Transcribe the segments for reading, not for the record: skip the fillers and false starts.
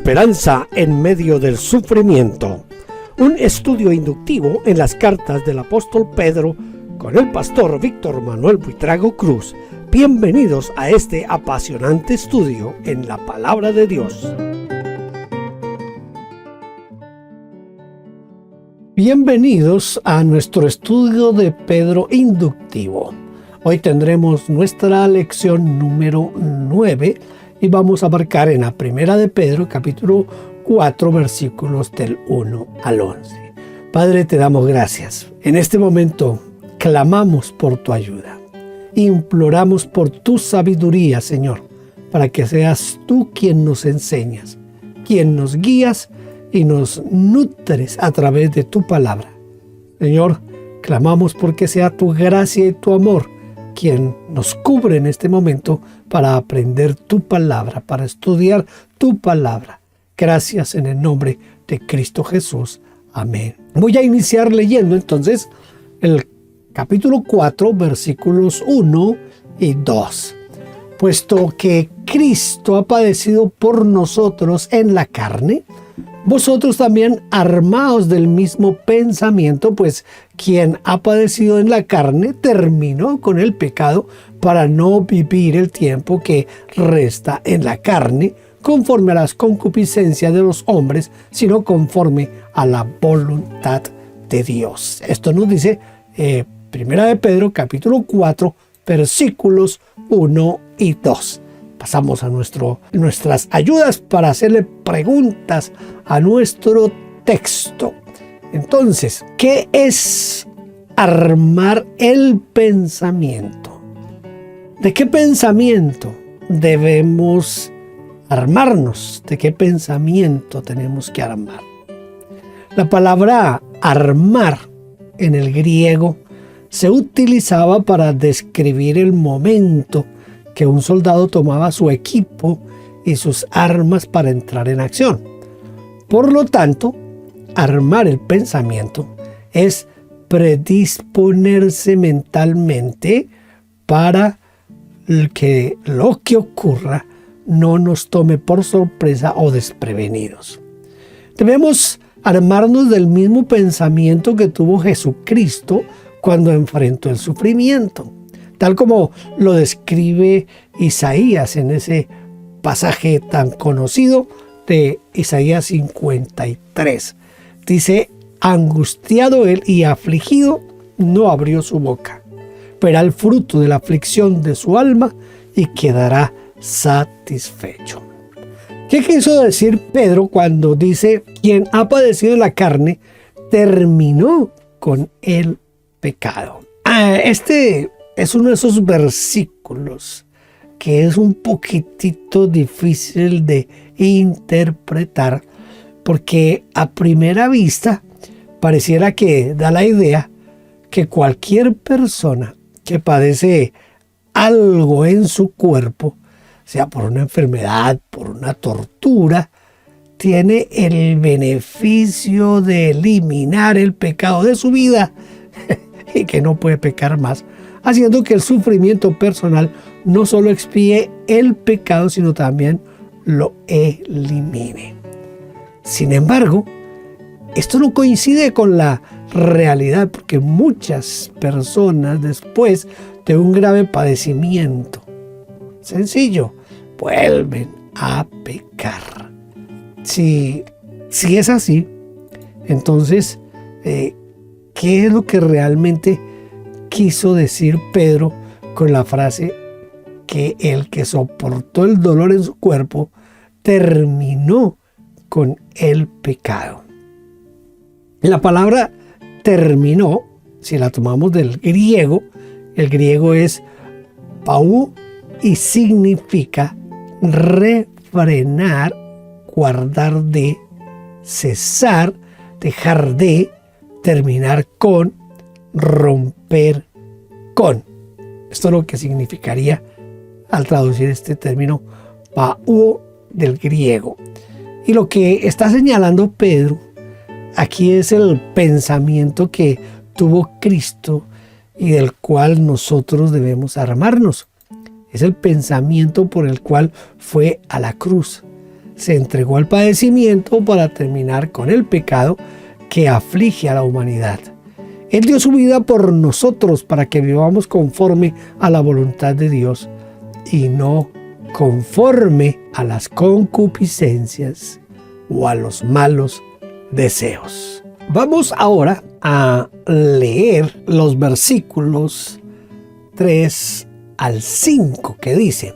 Esperanza en medio del sufrimiento. Un estudio inductivo en las cartas del apóstol Pedro con el pastor Víctor Manuel Buitrago Cruz. Bienvenidos a este apasionante estudio en la palabra de Dios. Bienvenidos a nuestro estudio de Pedro inductivo. Hoy tendremos nuestra lección número 9 y vamos a abarcar en la primera de Pedro, capítulo 4, versículos del 1 al 11. Padre, te damos gracias. En este momento clamamos por tu ayuda. Imploramos por tu sabiduría, Señor, para que seas tú quien nos enseñas, quien nos guías y nos nutres a través de tu palabra. Señor, clamamos porque sea tu gracia y tu amor quien nos cubre en este momento para aprender tu palabra, para estudiar tu palabra. Gracias en el nombre de Cristo Jesús. Amén. Voy a iniciar leyendo entonces el capítulo 4, versículos 1 y 2. Puesto que Cristo ha padecido por nosotros en la carne, vosotros también armaos del mismo pensamiento, pues quien ha padecido en la carne terminó con el pecado para no vivir el tiempo que resta en la carne conforme a las concupiscencias de los hombres, sino conforme a la voluntad de Dios. Esto nos dice Primera de Pedro, capítulo 4, versículos 1 y 2. Pasamos a nuestras ayudas para hacerle preguntas a nuestro texto. Entonces, ¿qué es armar el pensamiento? ¿De qué pensamiento debemos armarnos? ¿De qué pensamiento tenemos que armar? La palabra armar en el griego se utilizaba para describir el momento que un soldado tomaba su equipo y sus armas para entrar en acción. Por lo tanto, armar el pensamiento es predisponerse mentalmente para que lo que ocurra no nos tome por sorpresa o desprevenidos. Debemos armarnos del mismo pensamiento que tuvo Jesucristo cuando enfrentó el sufrimiento, tal como lo describe Isaías en ese pasaje tan conocido de Isaías 53. Dice: angustiado él y afligido, no abrió su boca. Verá el fruto de la aflicción de su alma y quedará satisfecho. ¿Qué quiso decir Pedro cuando dice: quien ha padecido la carne terminó con el pecado? Este es uno de esos versículos que es un poquitito difícil de interpretar, porque a primera vista pareciera que da la idea que cualquier persona que padece algo en su cuerpo, sea por una enfermedad, por una tortura, tiene el beneficio de eliminar el pecado de su vida y que no puede pecar más, haciendo que el sufrimiento personal no solo expíe el pecado, sino también lo elimine. Sin embargo, esto no coincide con la realidad, porque muchas personas, después de un grave padecimiento, sencillo, vuelven a pecar. Si es así, entonces, ¿qué es lo que realmente quiso decir Pedro con la frase que el que soportó el dolor en su cuerpo terminó con el pecado? La palabra terminó, si la tomamos del griego, el griego es pau y significa refrenar, guardar de, cesar, dejar de, terminar con, romper con. Esto es lo que significaría al traducir este término pau del griego. Y lo que está señalando Pedro aquí es el pensamiento que tuvo Cristo y del cual nosotros debemos armarnos. Es el pensamiento por el cual fue a la cruz. se entregó al padecimiento para terminar con el pecado que aflige a la humanidad. Él dio su vida por nosotros para que vivamos conforme a la voluntad de Dios y no conforme a las concupiscencias o a los malos deseos. Vamos ahora a leer los versículos 3 al 5 que dice: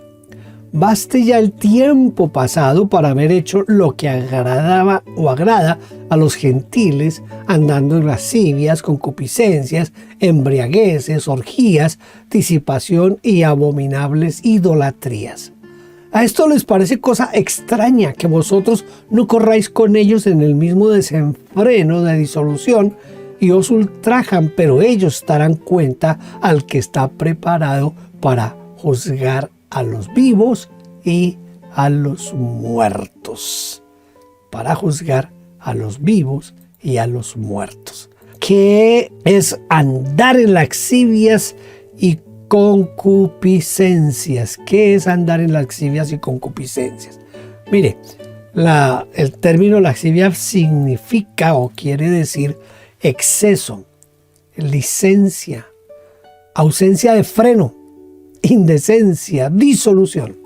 baste ya el tiempo pasado para haber hecho lo que agradaba o agrada a los gentiles, andando en lascivias, concupiscencias, embriagueces, orgías, disipación y abominables idolatrías. A esto les parece cosa extraña que vosotros no corráis con ellos en el mismo desenfreno de disolución y os ultrajan, pero ellos darán cuenta al que está preparado para juzgar a los vivos y a los muertos. Para juzgar a los vivos y a los muertos. ¿Qué es andar en lascivias y concupiscencias? ¿Qué es andar en lascivias y concupiscencias? Mire, el término lascivia significa o quiere decir exceso, licencia, ausencia de freno, indecencia, disolución.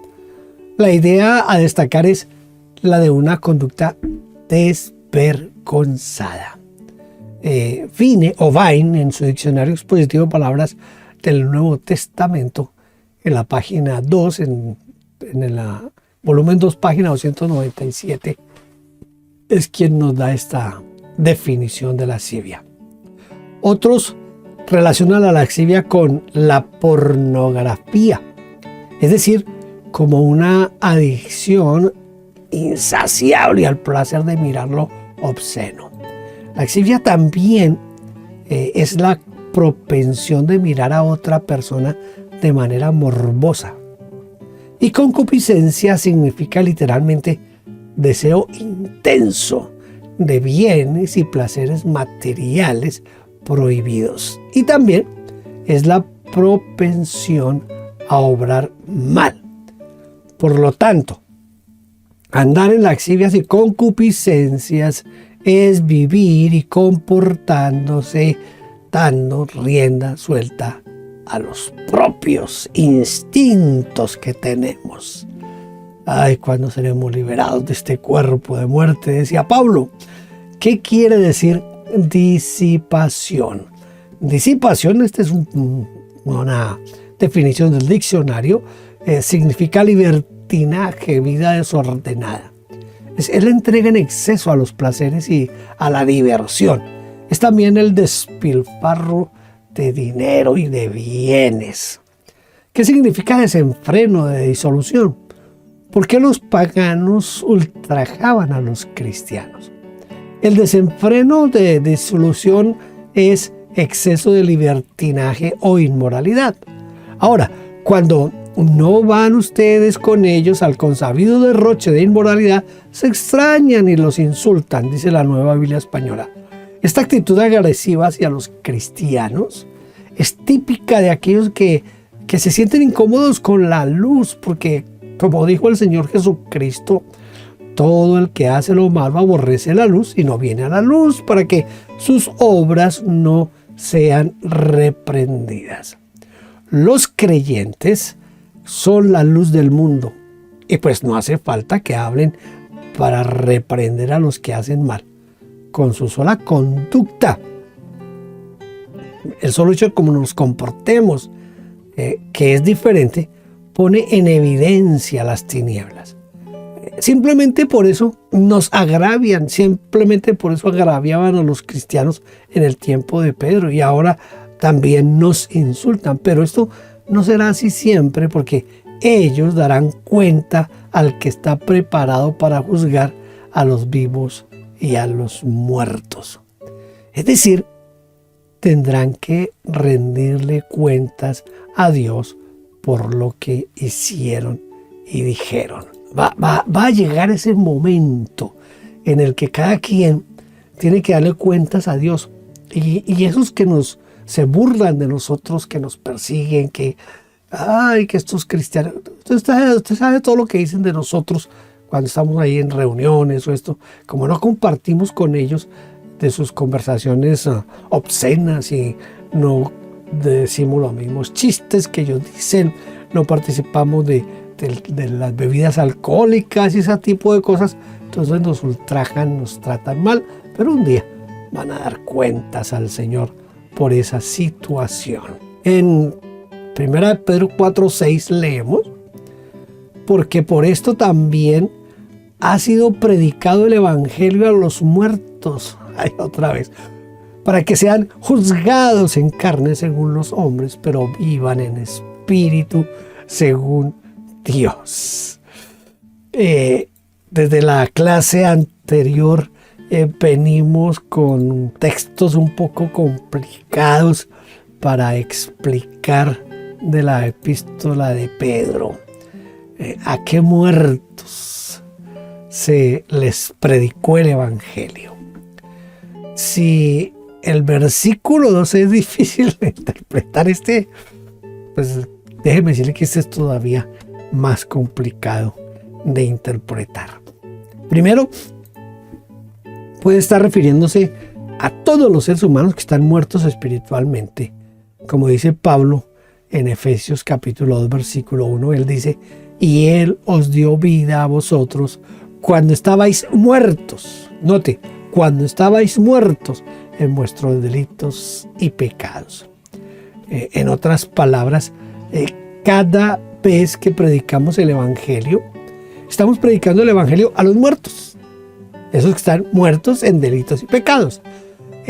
La idea a destacar es la de una conducta desvergonzada. Vine en su diccionario expositivo de palabras del Nuevo Testamento, en la página 2, en el volumen 2, página 297, es quien nos da esta definición de lascivia. Otros relacionan la lascivia con la pornografía, es decir, como una adicción insaciable al placer de mirar lo obsceno. La lascivia también es la propensión de mirar a otra persona de manera morbosa. Y concupiscencia significa literalmente deseo intenso de bienes y placeres materiales prohibidos. Y también es la propensión a obrar mal. Por lo tanto, andar en lascivias y concupiscencias es vivir y comportándose dando rienda suelta a los propios instintos que tenemos. Ay, ¿cuándo seremos liberados de este cuerpo de muerte?, decía Pablo. ¿Qué quiere decir disipación? Disipación, esta es una definición del diccionario, significa libertinaje, vida desordenada. Es la entrega en exceso a los placeres y a la diversión. Es también el despilfarro de dinero y de bienes. ¿Qué significa desenfreno, de disolución? ¿Por qué los paganos ultrajaban a los cristianos? El desenfreno de disolución es exceso de libertinaje o inmoralidad. Ahora, cuando no van ustedes con ellos al consabido derroche de inmoralidad, se extrañan y los insultan, dice la Nueva Biblia Española. Esta actitud agresiva hacia los cristianos es típica de aquellos que se sienten incómodos con la luz, porque, como dijo el Señor Jesucristo, todo el que hace lo malo aborrece la luz y no viene a la luz para que sus obras no sean reprendidas. Los creyentes son la luz del mundo y pues no hace falta que hablen para reprender a los que hacen mal. Con su sola conducta, el solo hecho de cómo nos comportemos, que es diferente, pone en evidencia las tinieblas. Simplemente por eso nos agravian, simplemente por eso agraviaban a los cristianos en el tiempo de Pedro y ahora también nos insultan. Pero esto no será así siempre, porque ellos darán cuenta al que está preparado para juzgar a los vivos y a los muertos. Es decir, tendrán que rendirle cuentas a Dios por lo que hicieron y dijeron. Va a llegar ese momento en el que cada quien tiene que darle cuentas a Dios. Y esos que se burlan de nosotros, que nos persiguen, que estos cristianos, usted sabe todo lo que dicen de nosotros cuando estamos ahí en reuniones o esto, como no compartimos con ellos de sus conversaciones obscenas y no decimos los mismos chistes que ellos dicen, no participamos de las bebidas alcohólicas y ese tipo de cosas, entonces nos ultrajan, nos tratan mal, pero un día van a dar cuentas al Señor por esa situación. En 1 Pedro 4:6 leemos: porque por esto también ha sido predicado el evangelio a los muertos, ay, otra vez, para que sean juzgados en carne según los hombres, pero vivan en espíritu según Dios. Desde la clase anterior venimos con textos un poco complicados para explicar de la epístola de Pedro. ¿A qué muertos se les predicó el evangelio? Si el versículo 12 es difícil de interpretar, pues déjeme decirle que este es todavía más complicado de interpretar. Primero, puede estar refiriéndose a todos los seres humanos que están muertos espiritualmente. Como dice Pablo en Efesios capítulo 2, versículo 1, él dice: y Él os dio vida a vosotros cuando estabais muertos. Note, cuando estabais muertos en vuestros delitos y pecados. En otras palabras, cada vez que predicamos el Evangelio, estamos predicando el Evangelio a los muertos. Esos que están muertos en delitos y pecados.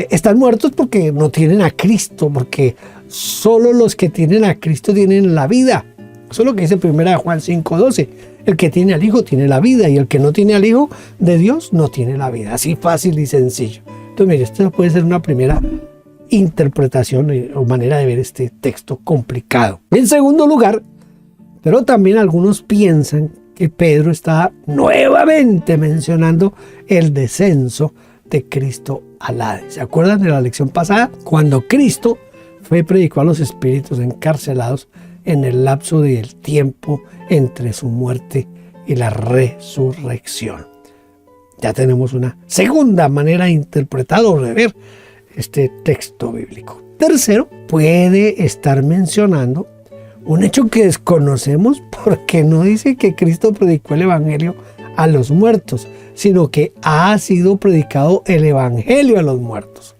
Están muertos porque no tienen a Cristo, porque solo los que tienen a Cristo tienen la vida. Eso es lo que dice 1 Juan 5:12. El que tiene al Hijo tiene la vida, y el que no tiene al Hijo de Dios no tiene la vida. Así fácil y sencillo. Entonces, mire, esto puede ser una primera interpretación o manera de ver este texto complicado. En segundo lugar, pero también algunos piensan que Pedro está nuevamente mencionando el descenso de Cristo al Hades. ¿Se acuerdan de la lección pasada? Cuando Cristo predicó a los espíritus encarcelados en el lapso del tiempo entre su muerte y la resurrección. Ya tenemos una segunda manera de interpretar o de ver este texto bíblico. Tercero, puede estar mencionando un hecho que desconocemos, porque no dice que Cristo predicó el evangelio a los muertos, sino que ha sido predicado el evangelio a los muertos.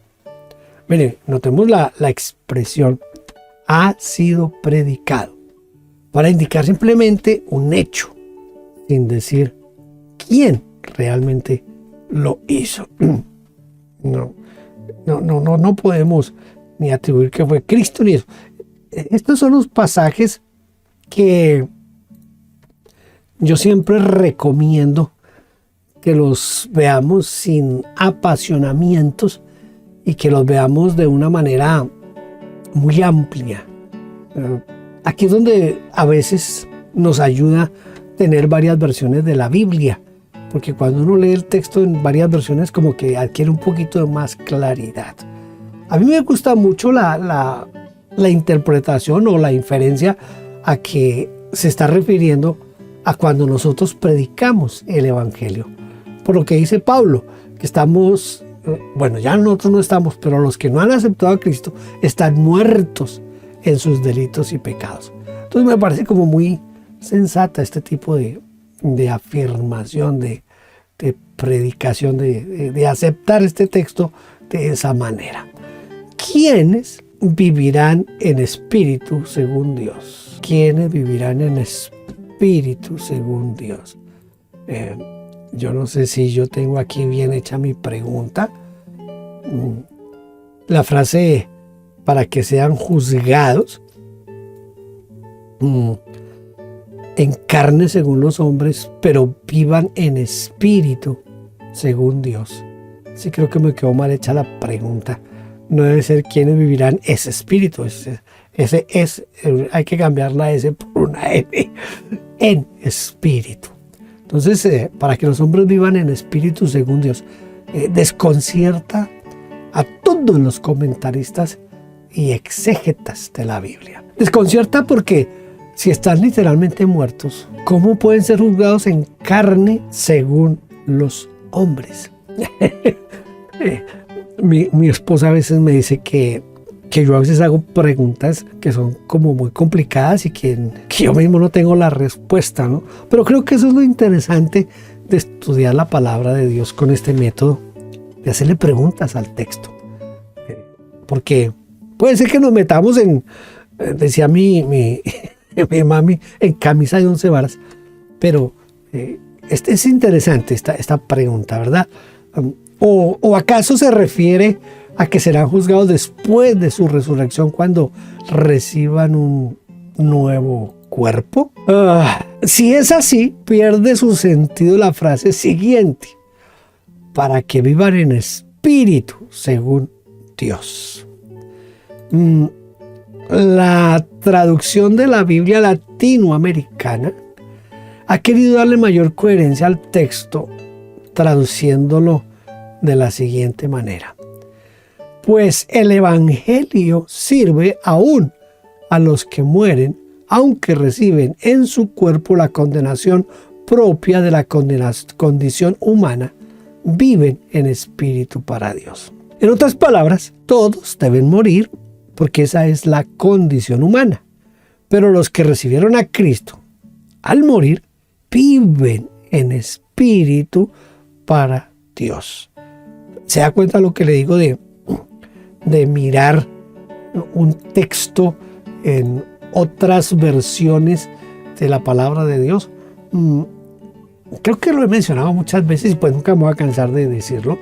Miren, notemos la expresión ha sido predicado, para indicar simplemente un hecho, sin decir quién realmente lo hizo. No podemos ni atribuir que fue Cristo ni eso. Estos son los pasajes que yo siempre recomiendo que los veamos sin apasionamientos y que los veamos de una manera muy amplia. Aquí es donde a veces nos ayuda tener varias versiones de la Biblia, porque cuando uno lee el texto en varias versiones como que adquiere un poquito de más claridad. A mí me gusta mucho la interpretación o la inferencia a que se está refiriendo a cuando nosotros predicamos el evangelio. Por lo que dice Pablo, que estamos, bueno, ya nosotros no estamos, pero los que no han aceptado a Cristo están muertos en sus delitos y pecados. Entonces me parece como muy sensata este tipo de afirmación, de predicación, de aceptar este texto de esa manera. ¿Quiénes vivirán en espíritu según Dios? ¿Quiénes vivirán en espíritu según Dios? Yo no sé si yo tengo aquí bien hecha mi pregunta. La frase para que sean juzgados en carne según los hombres, pero vivan en espíritu según Dios. Sí, creo que me quedó mal hecha la pregunta. No debe ser quienes vivirán ese espíritu. Ese es, hay que cambiar la S por una N. En espíritu. Entonces, para que los hombres vivan en espíritu según Dios, desconcierta a todos los comentaristas y exégetas de la Biblia. Desconcierta porque si están literalmente muertos, ¿cómo pueden ser juzgados en carne según los hombres? Mi esposa a veces me dice que yo a veces hago preguntas que son como muy complicadas y que yo mismo no tengo la respuesta, ¿no? Pero creo que eso es lo interesante de estudiar la palabra de Dios con este método, de hacerle preguntas al texto. Porque puede ser que nos metamos decía mi mami, en camisa de 11 varas, pero es interesante esta pregunta, ¿verdad? ¿O acaso se refiere a que serán juzgados después de su resurrección cuando reciban un nuevo cuerpo? Si es así, pierde su sentido la frase siguiente: para que vivan en espíritu según Dios. La traducción de la Biblia latinoamericana ha querido darle mayor coherencia al texto, traduciéndolo de la siguiente manera: pues el Evangelio sirve aún a los que mueren, aunque reciben en su cuerpo la condenación propia de la condición humana, viven en espíritu para Dios. En otras palabras, todos deben morir porque esa es la condición humana. Pero los que recibieron a Cristo, al morir, viven en espíritu para Dios. ¿Se da cuenta lo que le digo de mirar un texto en otras versiones de la palabra de Dios? Creo que lo he mencionado muchas veces y pues nunca me voy a cansar de decirlo.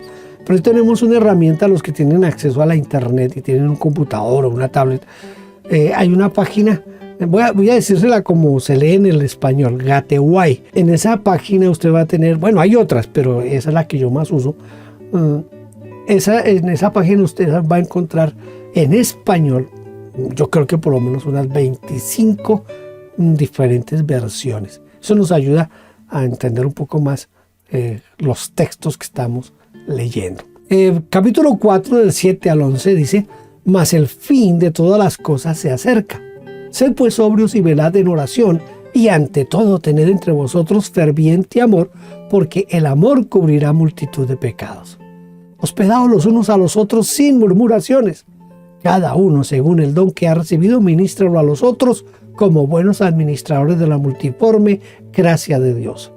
Pero tenemos una herramienta, los que tienen acceso a la internet y tienen un computador o una tablet. Hay una página, voy a decírsela como se lee en el español, Gateway. En esa página usted va a tener, bueno, hay otras, pero esa es la que yo más uso. En esa página usted va a encontrar en español, yo creo que por lo menos unas 25 diferentes versiones. Eso nos ayuda a entender un poco más los textos que estamos leyendo. Capítulo 4 del 7 al 11 dice: mas el fin de todas las cosas se acerca. Sed pues sobrios y velad en oración, y ante todo tened entre vosotros ferviente amor, porque el amor cubrirá multitud de pecados. Hospedaos los unos a los otros sin murmuraciones. Cada uno según el don que ha recibido, ministralo a los otros como buenos administradores de la multiforme gracia de Dios.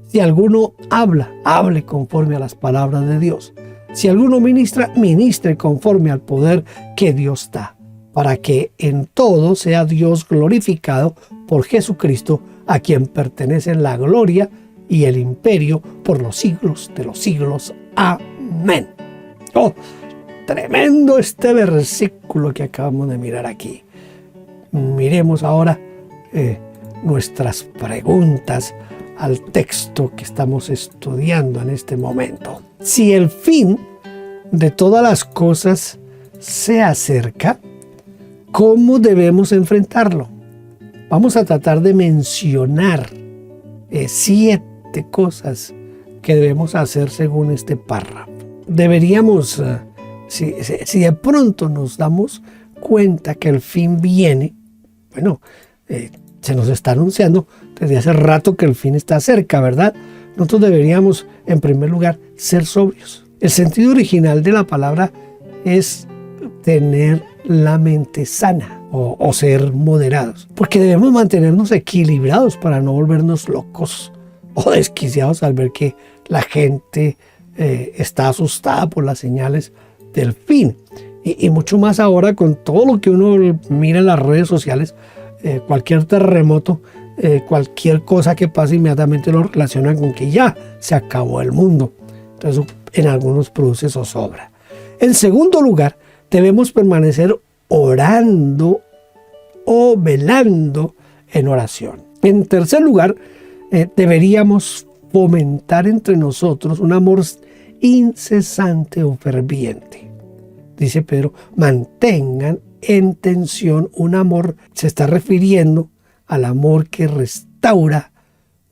Si alguno habla, hable conforme a las palabras de Dios. Si alguno ministra, ministre conforme al poder que Dios da, para que en todo sea Dios glorificado por Jesucristo, a quien pertenecen la gloria y el imperio por los siglos de los siglos. Amén. Oh, tremendo este versículo que acabamos de mirar aquí. Miremos ahora nuestras preguntas al texto que estamos estudiando en este momento. Si el fin de todas las cosas se acerca, ¿cómo debemos enfrentarlo? Vamos a tratar de mencionar 7 cosas que debemos hacer según este párrafo. Deberíamos, si de pronto nos damos cuenta que el fin viene, bueno, se nos está anunciando desde hace rato que el fin está cerca, ¿verdad? Nosotros deberíamos, en primer lugar, ser sobrios. El sentido original de la palabra es tener la mente sana o ser moderados, porque debemos mantenernos equilibrados para no volvernos locos o desquiciados al ver que la gente está asustada por las señales del fin. Y mucho más ahora con todo lo que uno mira en las redes sociales. Cualquier terremoto, cualquier cosa que pase, inmediatamente lo relacionan con que ya se acabó el mundo. Entonces, en algunos produce zozobra. En segundo lugar, debemos permanecer orando o velando en oración. En tercer lugar, deberíamos fomentar entre nosotros un amor incesante o ferviente. Dice Pedro, mantengan en tensión un amor. Se está refiriendo al amor que restaura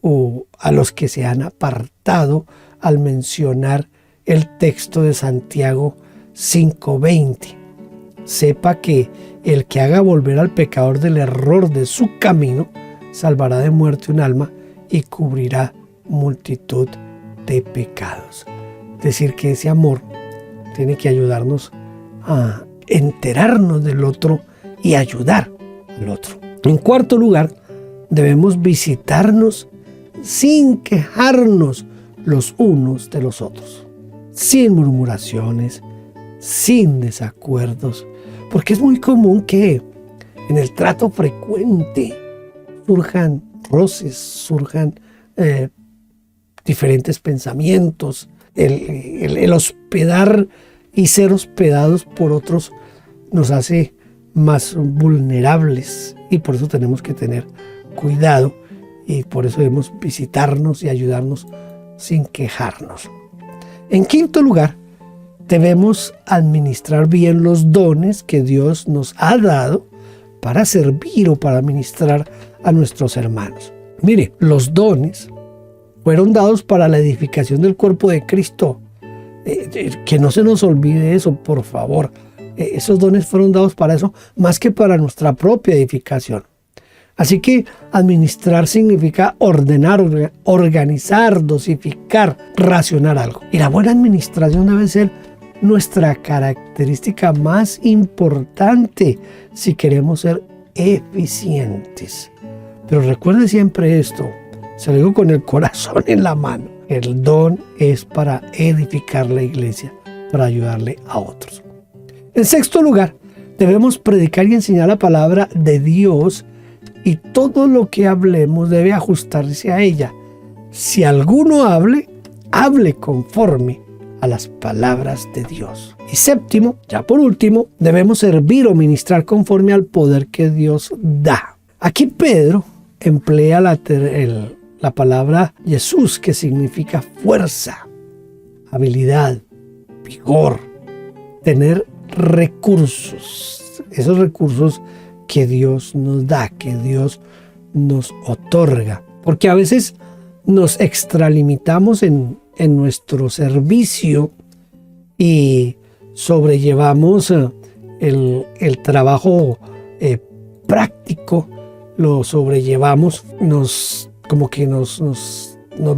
o a los que se han apartado al mencionar el texto de Santiago 5:20. Sepa que el que haga volver al pecador del error de su camino salvará de muerte un alma y cubrirá multitud de pecados. Es decir, que ese amor tiene que ayudarnos a enterarnos del otro y ayudar al otro. En cuarto lugar, debemos visitarnos sin quejarnos los unos de los otros, sin murmuraciones, sin desacuerdos, porque es muy común que en el trato frecuente surjan roces, surjan diferentes pensamientos. El hospedar y ser hospedados por otros nos hace más vulnerables y por eso tenemos que tener cuidado y por eso debemos visitarnos y ayudarnos sin quejarnos. En quinto lugar, debemos administrar bien los dones que Dios nos ha dado para servir o para ministrar a nuestros hermanos. Mire, los dones fueron dados para la edificación del cuerpo de Cristo. Que no se nos olvide eso, por favor. Esos dones fueron dados para eso, más que para nuestra propia edificación. Así que administrar significa ordenar, organizar, dosificar, racionar algo. Y la buena administración debe ser nuestra característica más importante si queremos ser eficientes. Pero recuerde siempre esto, se lo digo con el corazón en la mano. El don es para edificar la iglesia, para ayudarle a otros. En sexto lugar, debemos predicar y enseñar la palabra de Dios y todo lo que hablemos debe ajustarse a ella. Si alguno hable, hable conforme a las palabras de Dios. Y séptimo, ya por último, debemos servir o ministrar conforme al poder que Dios da. Aquí Pedro emplea la palabra Jesús, que significa fuerza, habilidad, vigor, tener recursos. Esos recursos que Dios nos da, que Dios nos otorga. Porque a veces nos extralimitamos en nuestro servicio y sobrellevamos el trabajo práctico, lo sobrellevamos, nos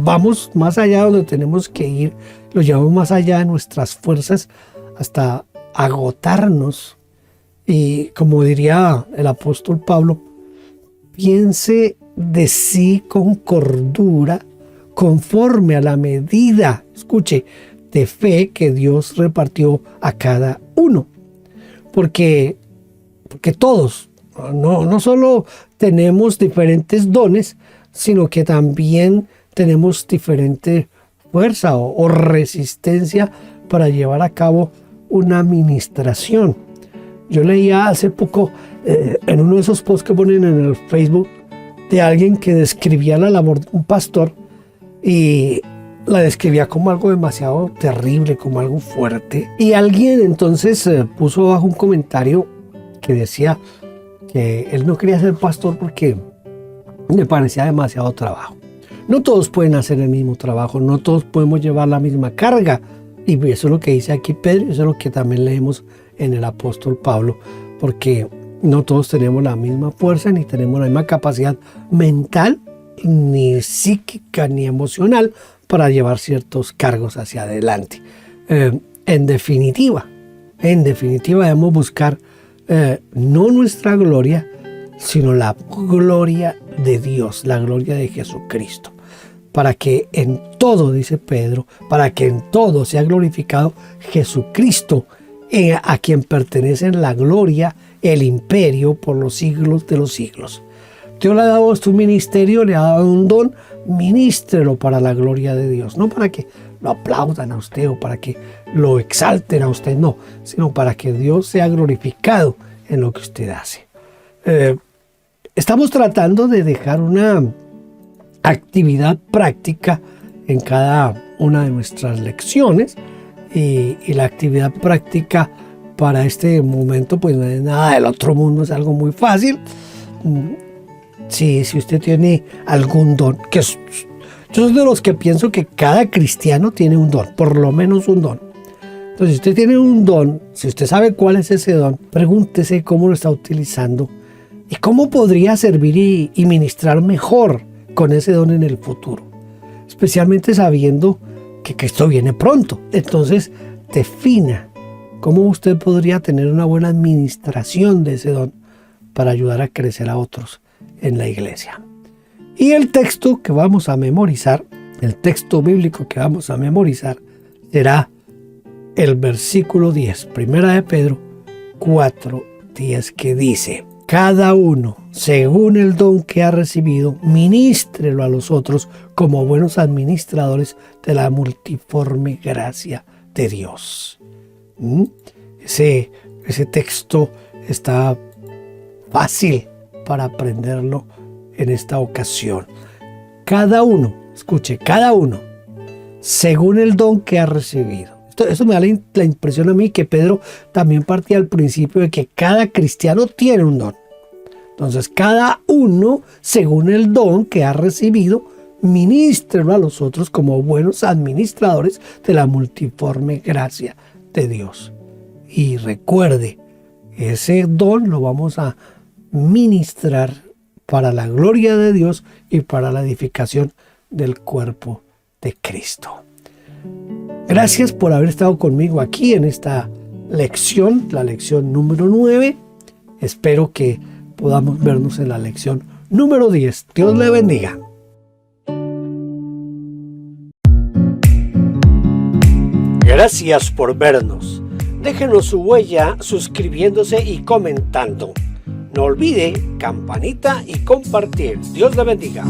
vamos más allá donde tenemos que ir, lo llevamos más allá de nuestras fuerzas hasta agotarnos. Y como diría el apóstol Pablo, piense de sí con cordura, conforme a la medida, escuche, de fe que Dios repartió a cada uno. Porque todos, no solo tenemos diferentes dones, sino que también tenemos diferente fuerza o resistencia para llevar a cabo una ministración. Yo leía hace poco en uno de esos posts que ponen en el Facebook de alguien que describía la labor de un pastor y la describía como algo demasiado terrible, como algo fuerte. Y alguien entonces puso abajo un comentario que decía que él no quería ser pastor porque le parecía demasiado trabajo. No todos pueden hacer el mismo trabajo, no todos podemos llevar la misma carga. Y eso es lo que dice aquí Pedro, eso es lo que también leemos en el apóstol Pablo, porque no todos tenemos la misma fuerza, ni tenemos la misma capacidad mental, ni psíquica, ni emocional para llevar ciertos cargos hacia adelante. En definitiva, debemos buscar no nuestra gloria, sino la gloria de Dios, la gloria de Jesucristo. Para que en todo, dice Pedro, para que en todo sea glorificado Jesucristo, a quien pertenecen la gloria, el imperio por los siglos de los siglos. Dios le ha dado a un ministerio, le ha dado un don, ministrelo para la gloria de Dios, no para que lo aplaudan a usted o para que lo exalten a usted, no, sino para que Dios sea glorificado en lo que usted hace. Estamos tratando de dejar una actividad práctica en cada una de nuestras lecciones y la actividad práctica para este momento pues no es nada del otro mundo, es algo muy fácil. Si usted tiene algún don, yo soy de los que pienso que cada cristiano tiene un don, por lo menos un don. Entonces, si usted tiene un don, si usted sabe cuál es ese don, pregúntese cómo lo está utilizando ¿Y cómo podría servir y ministrar mejor con ese don en el futuro? Especialmente sabiendo que esto viene pronto. Entonces, defina cómo usted podría tener una buena administración de ese don para ayudar a crecer a otros en la iglesia. Y el texto que vamos a memorizar, el texto bíblico que vamos a memorizar, será el versículo 10, Primera de Pedro 4:10, que dice: cada uno, según el don que ha recibido, ministrelo a los otros como buenos administradores de la multiforme gracia de Dios. Ese texto está fácil para aprenderlo en esta ocasión. Cada uno, escuche, cada uno, según el don que ha recibido. Eso me da la impresión a mí que Pedro también partía al principio de que cada cristiano tiene un don. Entonces, cada uno, según el don que ha recibido, ministrelo a los otros como buenos administradores de la multiforme gracia de Dios. Y recuerde, ese don lo vamos a ministrar para la gloria de Dios y para la edificación del cuerpo de Cristo. Gracias por haber estado conmigo aquí en esta lección, la lección número 9. Espero que podamos vernos en la lección número 10. Dios le bendiga. Gracias por vernos. Déjenos su huella suscribiéndose y comentando. No olvide campanita y compartir. Dios le bendiga.